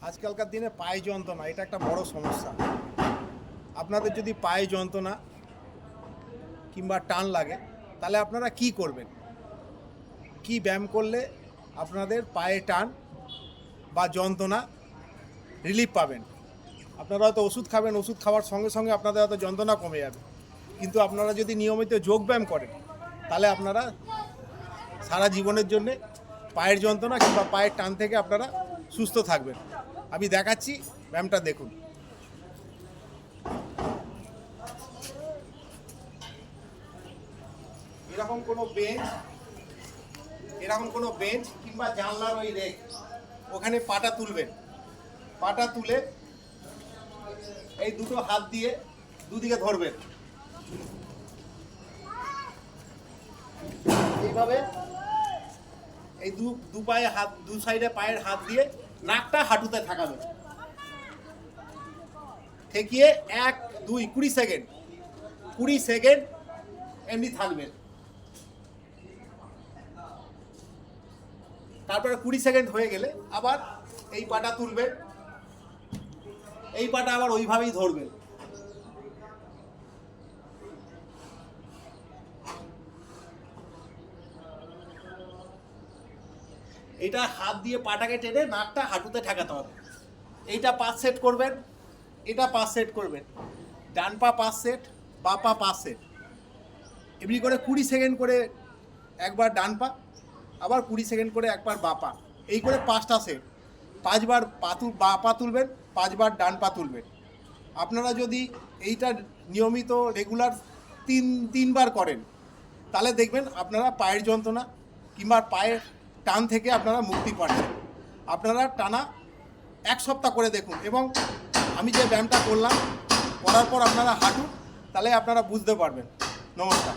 আজকালকার দিনে পায়ে যন্ত্রণা এটা একটা বড় সমস্যা। আপনাদের যদি পায়ে যন্ত্রণা কিংবা টান লাগে তাহলে আপনারা কি করবেন? কি ব্যায়াম করলে আপনাদের পায়ে টান বা যন্ত্রণা রিলিফ পাবেন? আপনারা হয়তো ওষুধ খাবেন, ওষুধ খাওয়ার সঙ্গে সঙ্গে আপনাদের হয়তো যন্ত্রণা কমে যাবে, কিন্তু আপনারা যদি নিয়মিত যোগব্যায়াম করেন তাহলে আপনারা সারা জীবনের জন্যে পায়ের যন্ত্রণা কিংবা পায়ের টান থেকে আপনারা সুস্থ থাকবেন। আমি দেখাচ্ছি, ব্যায়ামটা দেখুন। এরকম কোনো বেঞ্চ কিংবা জানলার ওই রেক, ওখানে পাটা তুলবেন। পাটা তুলে এই দুটো হাত দিয়ে দুদিকে ধরবেন, এইভাবে এই দু পায়ে হাত, দু সাইডে পায়ের হাত দিয়ে নাকটা হাঁটুতে ঠেকাবেন। ঠেকিয়ে 1, 2, 20 সেকেন্ড এমনি থাকবেন। তারপরে 20 সেকেন্ড হয়ে গেলে আবার এই পাটা তুলবেন, এই পাটা আবার ওইভাবেই ধরবেন। এটা হাত দিয়ে পাটাকে টেনে নাকটা হাঁটুতে ঠেকাতে হবে। এইটা 5 সেট করবেন, এটা 5 সেট করবেন। ডান পা 5 সেট, বাঁ পা 5 সেট। এমনি করে 20 সেকেন্ড করে একবার ডান পা, আবার 20 সেকেন্ড করে একবার বাঁ পা। এই করে 5টা সেট। 5 বার বাঁ পা তুলবেন, 5 বার ডান পা তুলবেন। আপনারা যদি এইটা নিয়মিত রেগুলার 3 বার করেন তাহলে দেখবেন আপনারা পায়ের যন্ত্রণা কিংবা পায়ের টান থেকে আপনারা মুক্তি পাচ্ছেন। আপনারা টানা 1 সপ্তাহ করে দেখুন, এবং আমি যে ব্যায়ামটা করলাম করার পর আপনারা হাঁটুন, তাহলে আপনারা বুঝতে পারবেন। নমস্কার।